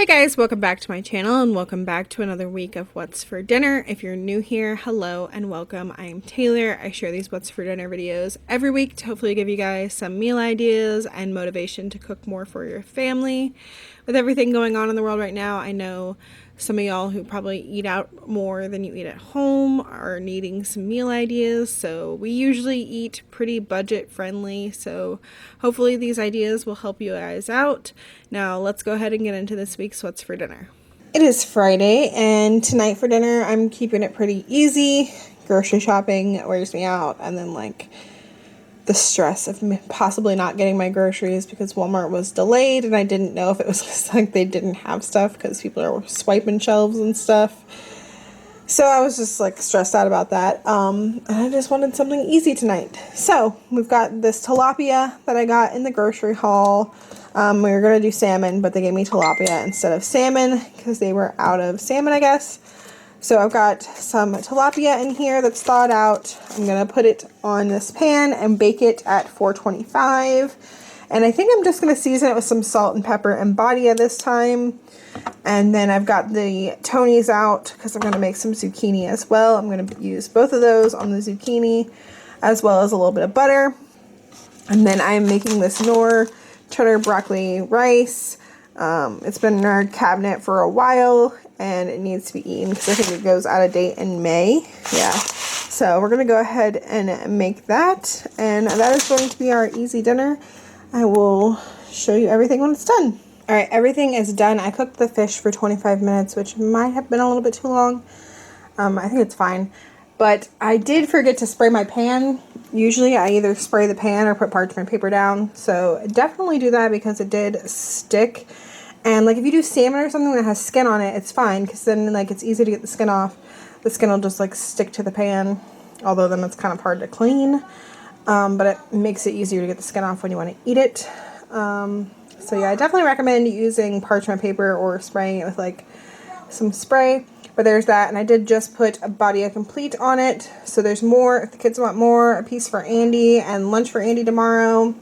Hey guys, welcome back to my channel and welcome back to another week of What's for Dinner. If you're new here, hello and welcome. I am Taylor. I share these What's for Dinner videos every week to hopefully give you guys some meal ideas and motivation to cook more for your family. With everything going on in the world right now, I know some of y'all who probably eat out more than you eat at home are needing some meal ideas. So we usually eat pretty budget friendly. So hopefully these ideas will help you guys out. Now let's go ahead and get into this week's What's for Dinner. It is Friday and tonight for dinner I'm keeping it pretty easy. Grocery shopping wears me out, and then the stress of possibly not getting my groceries because Walmart was delayed and I didn't know if it was just like they didn't have stuff because people are swiping shelves and stuff. So I was just stressed out about that. And I just wanted something easy tonight. So we've got this tilapia that I got in the grocery haul. We were going to do salmon, but they gave me tilapia instead of salmon because they were out of salmon, I guess. So I've got some tilapia in here that's thawed out. I'm going to put it on this pan and bake it at 425. And I think I'm just going to season it with some salt and pepper and badia this time. And then I've got the Tonys out because I'm going to make some zucchini as well. I'm going to use both of those on the zucchini as well as a little bit of butter. And then I'm making this Knorr cheddar broccoli rice. It's been in our cabinet for a while and it needs to be eaten because I think it goes out of date in May. Yeah. So we're going to go ahead and make that. And that is going to be our easy dinner. I will show you everything when it's done. All right, everything is done. I cooked the fish for 25 minutes, which might have been a little bit too long. I think it's fine. But I did forget to spray my pan. Usually I either spray the pan or put parchment paper down. So definitely do that because it did stick. And if you do salmon or something that has skin on it, it's fine because then it's easy to get the skin off. The skin will just stick to the pan, although then it's kind of hard to clean. But it makes it easier to get the skin off when you want to eat it. So yeah, I definitely recommend using parchment paper or spraying it with some spray. But there's that, and I did just put a Badia Complete on it. So there's more if the kids want more. A piece for Andy and lunch for Andy tomorrow.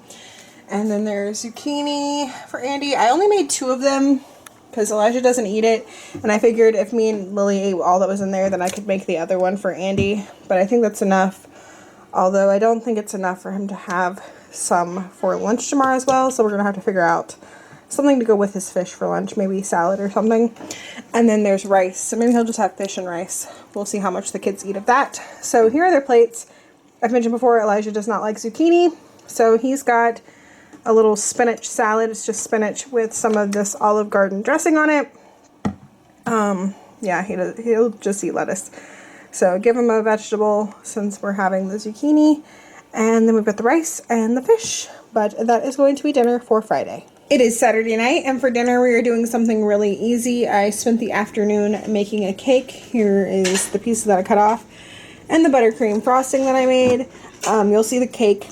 And then there's zucchini for Andy. I only made 2 of them because Elijah doesn't eat it. And I figured if me and Lily ate all that was in there, then I could make the other one for Andy. But I think that's enough. Although I don't think it's enough for him to have some for lunch tomorrow as well. So we're going to have to figure out something to go with his fish for lunch. Maybe salad or something. And then there's rice. So maybe he'll just have fish and rice. We'll see how much the kids eat of that. So here are their plates. I've mentioned before Elijah does not like zucchini. So he's got a little spinach salad. It's just spinach with some of this Olive Garden dressing on it. Yeah, he'll just eat lettuce. So give him a vegetable since we're having the zucchini. And then we've got the rice and the fish. But that is going to be dinner for Friday. It is Saturday night, and for dinner we are doing something really easy. I spent the afternoon making a cake. Here is the pieces that I cut off and the buttercream frosting that I made. You'll see the cake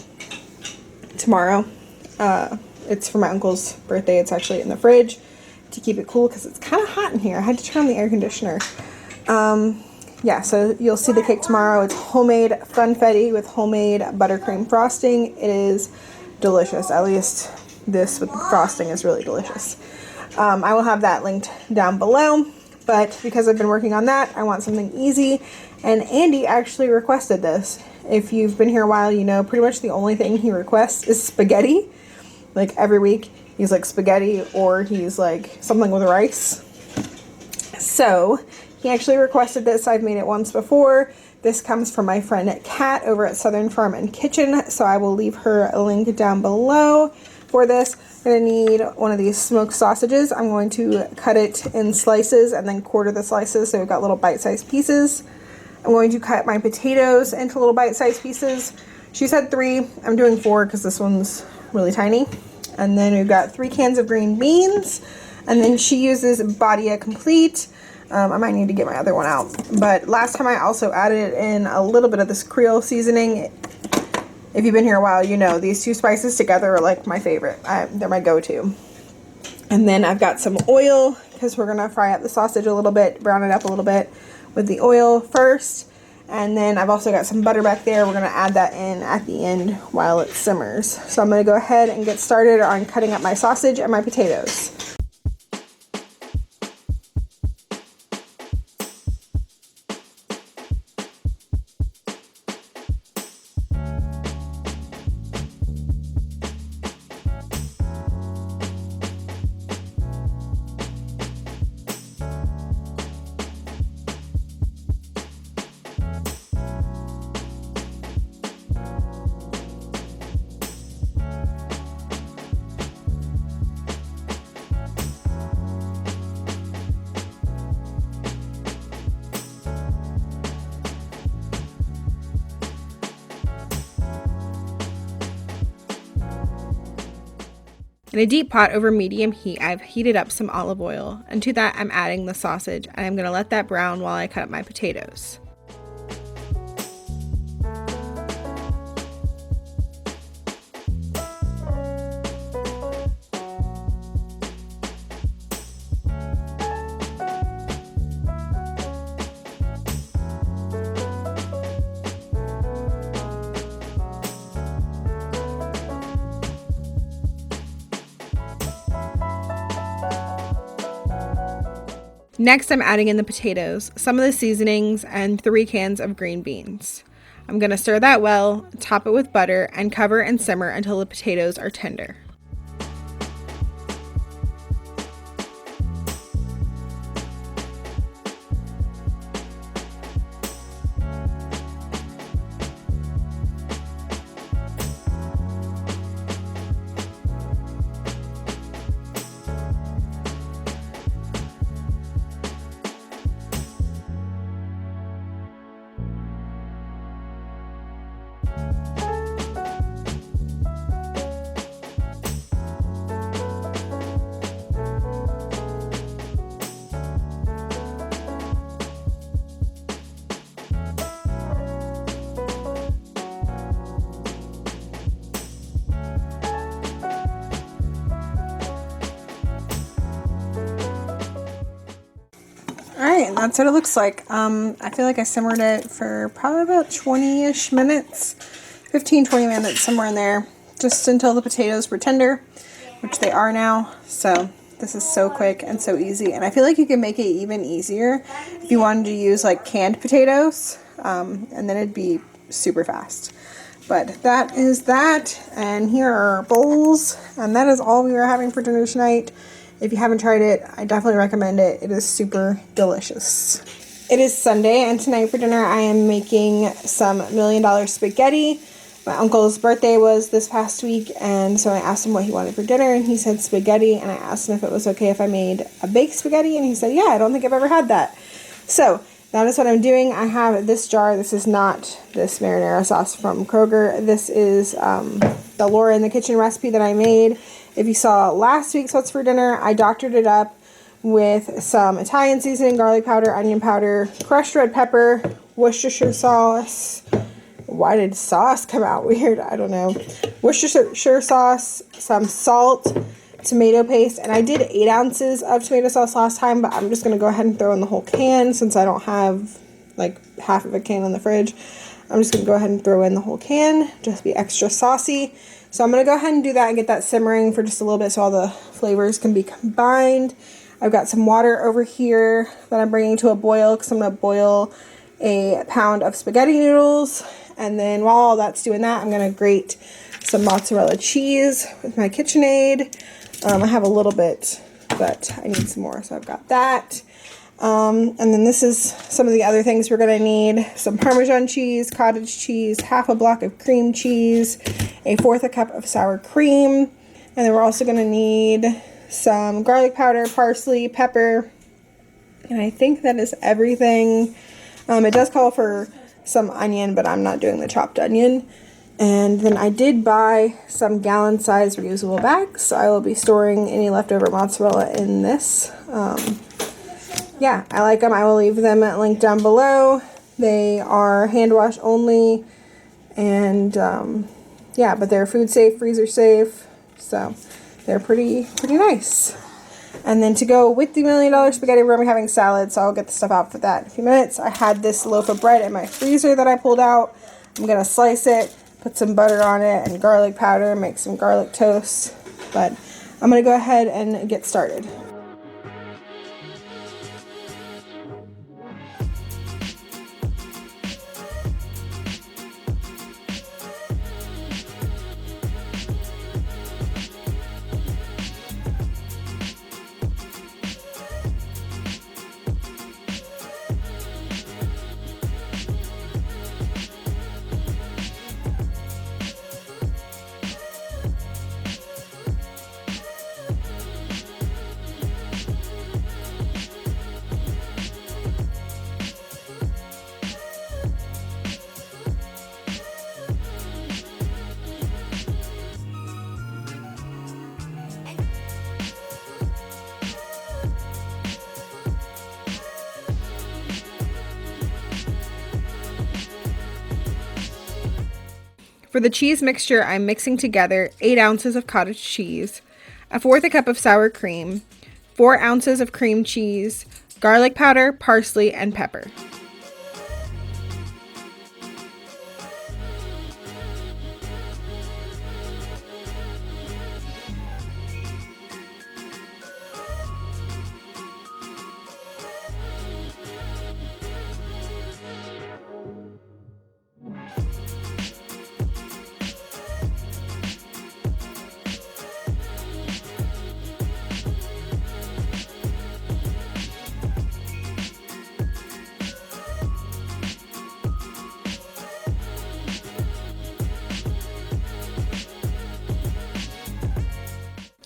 tomorrow. It's for my uncle's birthday. It's actually in the fridge to keep it cool because it's kind of hot in here. I had to turn on the air conditioner. Yeah, so you'll see the cake tomorrow. It's homemade funfetti with homemade buttercream frosting. It is delicious. At least this with the frosting is really delicious. I will have that linked down below. But because I've been working on that, I want something easy. And Andy actually requested this. If you've been here a while, you know pretty much the only thing he requests is spaghetti. Every week, he's spaghetti or he's something with rice. So he actually requested this. I've made it once before. This comes from my friend Kat over at Southern Farm and Kitchen. So I will leave her a link down below for this. I'm going to need one of these smoked sausages. I'm going to cut it in slices and then quarter the slices so we've got little bite-sized pieces. I'm going to cut my potatoes into little bite-sized pieces. She said 3. I'm doing 4 because this one's really tiny. And then we've got 3 cans of green beans. And then she uses Badia Complete. I might need to get my other one out. But last time I also added in a little bit of this Creole seasoning. If you've been here a while, you know these 2 spices together are my favorite. They're my go-to. And then I've got some oil because we're going to fry up the sausage a little bit, brown it up a little bit with the oil first. And then I've also got some butter back there. We're going to add that in at the end while it simmers. So I'm going to go ahead and get started on cutting up my sausage and my potatoes. In a deep pot over medium heat, I've heated up some olive oil, and to that I'm adding the sausage, and I'm going to let that brown while I cut up my potatoes. Next, I'm adding in the potatoes, some of the seasonings, and 3 cans of green beans. I'm going to stir that well, top it with butter, and cover and simmer until the potatoes are tender. Alright, that's what it looks like. I feel like I simmered it for probably about 20-ish minutes, 15-20 minutes, somewhere in there, just until the potatoes were tender, which they are now. So this is so quick and so easy, and I feel like you can make it even easier if you wanted to use like canned potatoes, and then it'd be super fast. But that is that, and here are our bowls, and that is all we are having for dinner tonight. If you haven't tried it, I definitely recommend it. It is super delicious. It is Sunday, and tonight for dinner I am making some $1 million spaghetti. My uncle's birthday was this past week, and so I asked him what he wanted for dinner, and he said spaghetti, and I asked him if it was okay if I made a baked spaghetti, and he said, yeah, I don't think I've ever had that. So that is what I'm doing. I have this jar. This is not this marinara sauce from Kroger. This is the Laura in the Kitchen recipe that I made. If you saw last week's What's for Dinner, I doctored it up with some Italian seasoning, garlic powder, onion powder, crushed red pepper, Worcestershire sauce. Why did sauce come out weird? I don't know. Worcestershire sauce, some salt, tomato paste, and I did 8 ounces of tomato sauce last time, but I'm just going to go ahead and throw in the whole can since I don't have like half of a can in the fridge. I'm just going to go ahead and throw in the whole can, just be extra saucy. So I'm going to go ahead and do that and get that simmering for just a little bit so all the flavors can be combined. I've got some water over here that I'm bringing to a boil because I'm going to boil a pound of spaghetti noodles. And then while all that's doing that, I'm going to grate some mozzarella cheese with my KitchenAid. I have a little bit, but I need some more, so I've got that. And then this is some of the other things we're going to need. Some Parmesan cheese, cottage cheese, half a block of cream cheese, 1/4 cup of sour cream, and then we're also going to need some garlic powder, parsley, pepper, and I think that is everything. It does call for some onion, but I'm not doing the chopped onion. And then I did buy some gallon-size reusable bags, so I will be storing any leftover mozzarella in this. Yeah, I like them. I will leave them linked down below. They are hand wash only, and yeah, but they're food safe, freezer safe, so they're pretty nice. And then to go with the $1 million spaghetti, we're going to be having salad, so I'll get the stuff out for that in a few minutes. I had this loaf of bread in my freezer that I pulled out. I'm going to slice it, put some butter on it and garlic powder, make some garlic toast. But I'm going to go ahead and get started. For the cheese mixture, I'm mixing together 8 ounces of cottage cheese, 1/4 cup of sour cream, 4 ounces of cream cheese, garlic powder, parsley, and pepper.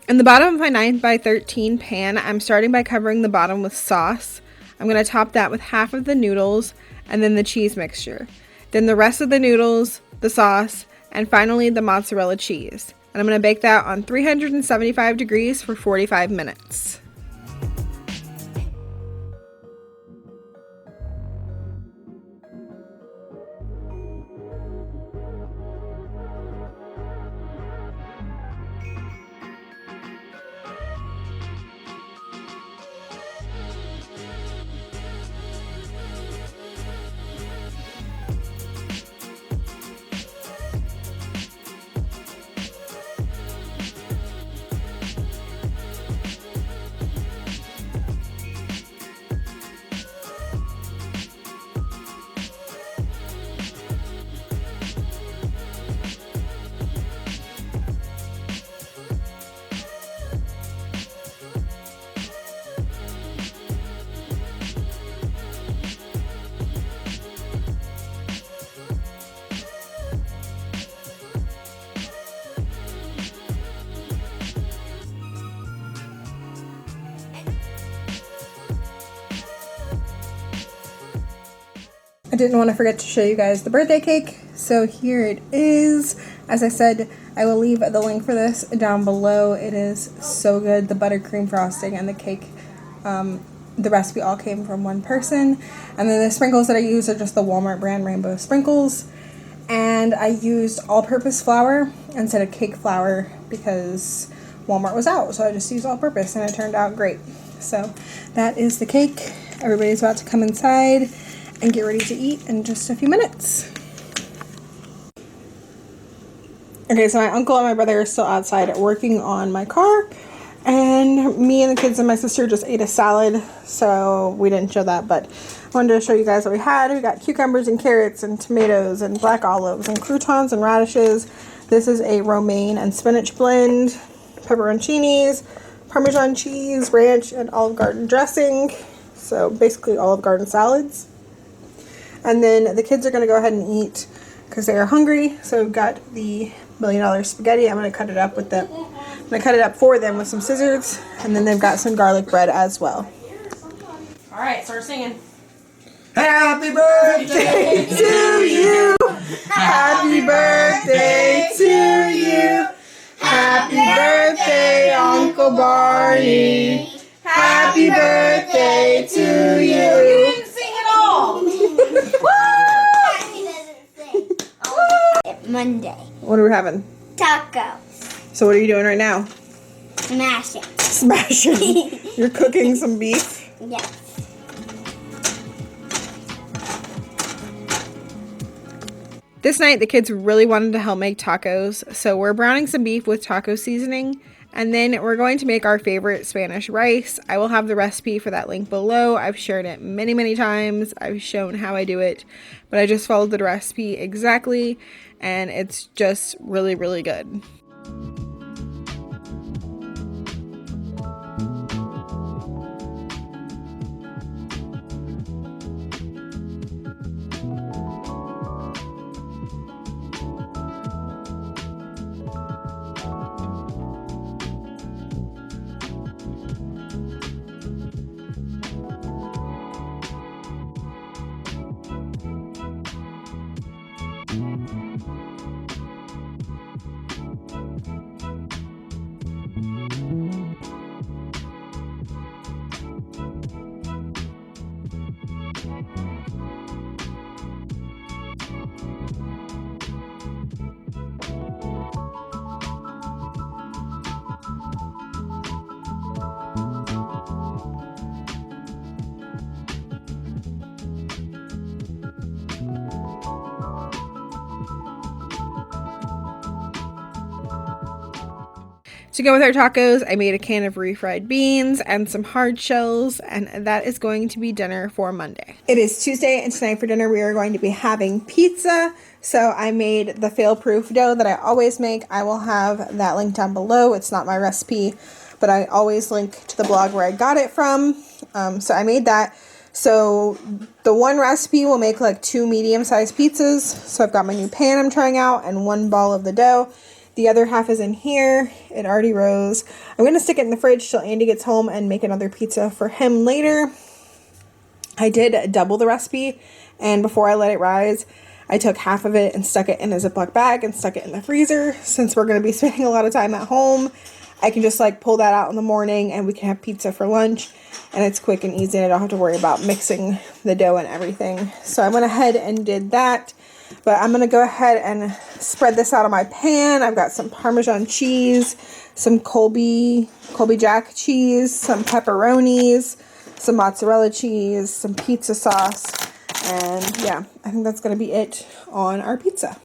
In the bottom of my 9x13 pan, I'm starting by covering the bottom with sauce. I'm going to top that with half of the noodles and then the cheese mixture. Then the rest of the noodles, the sauce, and finally the mozzarella cheese. And I'm going to bake that on 375 degrees for 45 minutes. I didn't want to forget to show you guys the birthday cake, so here it is. As I said, I will leave the link for this down below. It is so good. The buttercream frosting and the cake, the recipe all came from one person. And then the sprinkles that I use are just the Walmart brand rainbow sprinkles. And I used all-purpose flour instead of cake flour because Walmart was out, so I just used all-purpose and it turned out great. So that is the cake. Everybody's about to come inside and get ready to eat in just a few minutes. Okay, so my uncle and my brother are still outside working on my car, and me and the kids and my sister just ate a salad, so we didn't show that, but I wanted to show you guys what we had. We got cucumbers and carrots and tomatoes and black olives and croutons and radishes. This is a romaine and spinach blend, pepperoncinis, Parmesan cheese, ranch, and Olive Garden dressing. So basically Olive Garden salads. And then the kids are going to go ahead and eat because they are hungry. So we've got the $1 million spaghetti. I'm going to cut it up with them. I'm going to cut it up for them with some scissors. And then they've got some garlic bread as well. All right, start singing. Happy birthday to you. Happy birthday to you. Happy birthday, Uncle Barney. Happy birthday to you. You didn't sing at all. Monday. What are we having? Taco. So what are you doing right now? Smashing. Smashing. You're cooking some beef? Yes. This night, the kids really wanted to help make tacos, so we're browning some beef with taco seasoning, and then we're going to make our favorite Spanish rice. I will have the recipe for that link below. I've shared it many, many times. I've shown how I do it, but I just followed the recipe exactly, and it's just really, really good. To go with our tacos, I made a can of refried beans and some hard shells, and that is going to be dinner for Monday. It is Tuesday, and tonight for dinner we are going to be having pizza. So I made the fail-proof dough that I always make. I will have that link down below. It's not my recipe, but I always link to the blog where I got it from. So I made that. So the one recipe will make like 2 medium-sized pizzas. So I've got my new pan I'm trying out and 1 ball of the dough. The other half is in here. It already rose. I'm going to stick it in the fridge till Andy gets home and make another pizza for him later. I did double the recipe, and before I let it rise, I took half of it and stuck it in a Ziploc bag and stuck it in the freezer. Since we're going to be spending a lot of time at home, I can just like pull that out in the morning and we can have pizza for lunch. And it's quick and easy and I don't have to worry about mixing the dough and everything. So I went ahead and did that. But I'm going to go ahead and spread this out on my pan. I've got some Parmesan cheese, some Colby Jack cheese, some pepperonis, some mozzarella cheese, some pizza sauce. And yeah, I think that's going to be it on our pizza.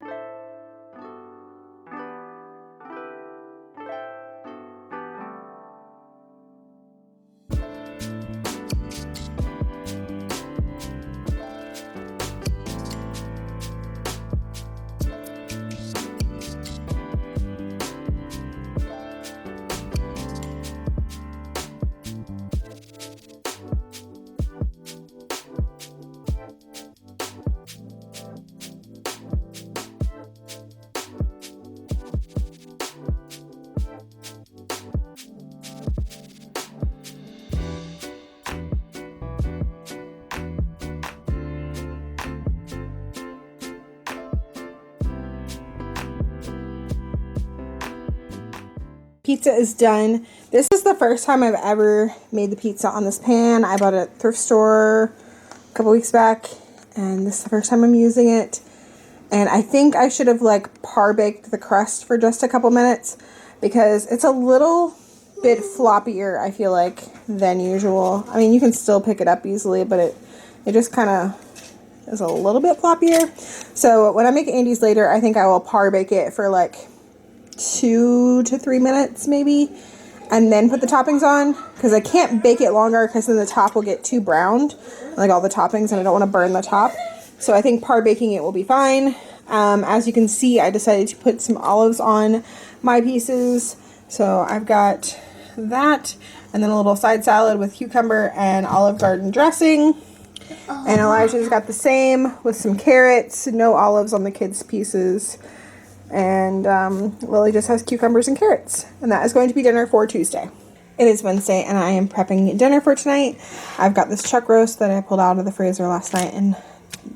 Pizza is done. This is the first time I've ever made the pizza on this pan. I bought it at a thrift store a couple weeks back, and this is the first time I'm using it. And I think I should have like par-baked the crust for just a couple minutes because it's a little bit floppier, I feel like, than usual. I mean, you can still pick it up easily, but it just kind of is a little bit floppier. So when I make Andy's later, I think I will par-bake it for like 2 to 3 minutes maybe, and then put the toppings on, because I can't bake it longer because then the top will get too browned, like all the toppings, and I don't want to burn the top. So I think par baking it will be fine. As you can see, I decided to put some olives on my pieces, so I've got that, and then a little side salad with cucumber and Olive Garden dressing. And Elijah's got the same with some carrots, no olives on the kids' pieces. And Lily just has cucumbers and carrots. And that is going to be dinner for Tuesday. It is Wednesday and I am prepping dinner for tonight. I've got this chuck roast that I pulled out of the freezer last night and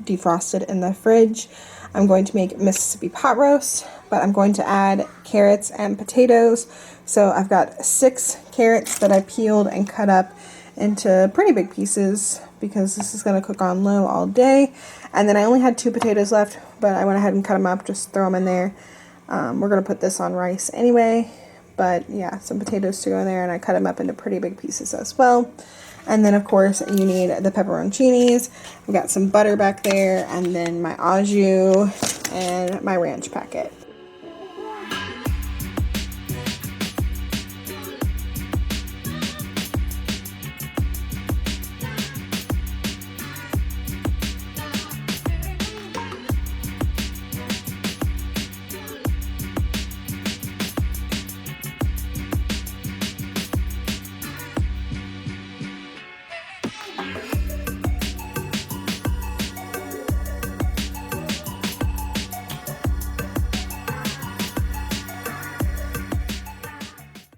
defrosted in the fridge. I'm going to make Mississippi pot roast, but I'm going to add carrots and potatoes. So I've got 6 carrots that I peeled and cut up into pretty big pieces because this is going to cook on low all day. And then I only had 2 potatoes left, but I went ahead and cut them up, just throw them in there. We're going to put this on rice anyway, but yeah, some potatoes to go in there, and I cut them up into pretty big pieces as well. And then of course you need the pepperoncinis. I've got some butter back there, and then my au jus and my ranch packet.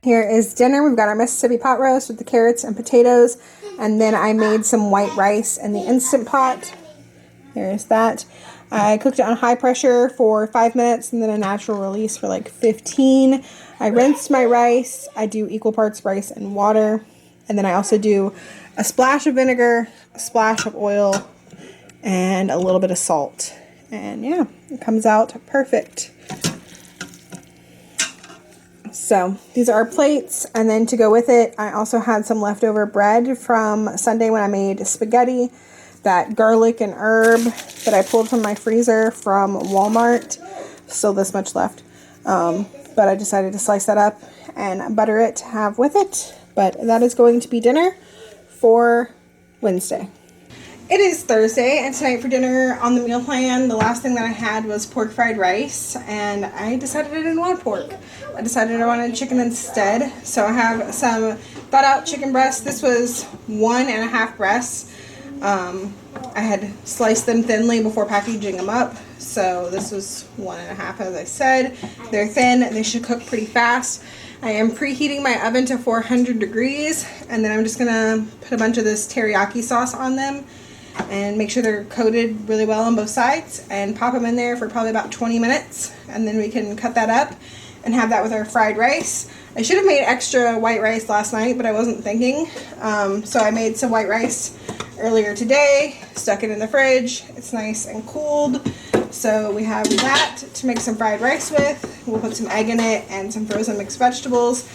Here is dinner. We've got our Mississippi pot roast with the carrots and potatoes, and then I made some white rice in the Instant Pot. There's that. I cooked it on high pressure for 5 minutes and then a natural release for like 15. I rinsed my rice. I do equal parts rice and water, and then I also do a splash of vinegar, a splash of oil, and a little bit of salt. And yeah, it comes out perfect. So these are our plates, and then to go with it, I also had some leftover bread from Sunday when I made spaghetti. That garlic and herb that I pulled from my freezer from Walmart. Still this much left. But I decided to slice that up and butter it to have with it. But that is going to be dinner for Wednesday. It is Thursday, and tonight for dinner on the meal plan, the last thing that I had was pork fried rice, and I decided I didn't want pork. I decided I wanted chicken instead, so I have some thawed out chicken breasts. This was 1.5 breasts. I had sliced them thinly before packaging them up, so this was 1.5 as I said. They're thin, they should cook pretty fast. I am preheating my oven to 400 degrees, and then I'm just gonna put a bunch of this teriyaki sauce on them and make sure they're coated really well on both sides and pop them in there for probably about 20 minutes, and then we can cut that up and have that with our fried rice. I should have made extra white rice last night, but I wasn't thinking, so I made some white rice earlier today, stuck it in the fridge. It's nice and cooled, so we have that to make some fried rice with. We'll put some egg in it and some frozen mixed vegetables.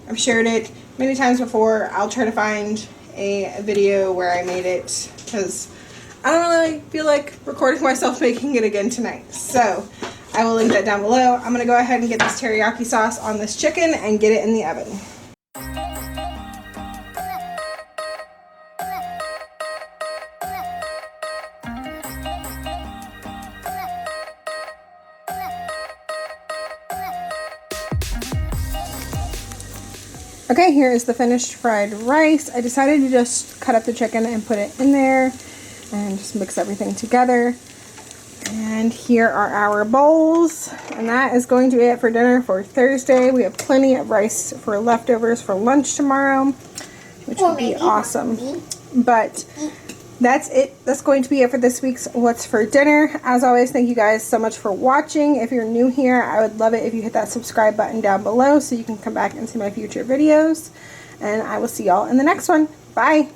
I've shared it many times before. I'll try to find a video where I made it, because I don't really feel like recording myself making it again tonight. So I will link that down below. I'm gonna go ahead and get this teriyaki sauce on this chicken and get it in the oven. Okay, here is the finished fried rice. I decided to just cut up the chicken and put it in there and just mix everything together. And here are our bowls, and that is going to be it for dinner for Thursday. We have plenty of rice for leftovers for lunch tomorrow, which would be awesome. But that's it. That's going to be it for this week's What's for Dinner. As always, thank you guys so much for watching. If you're new here, I would love it if you hit that subscribe button down below so you can come back and see my future videos. And I will see y'all in the next one. Bye!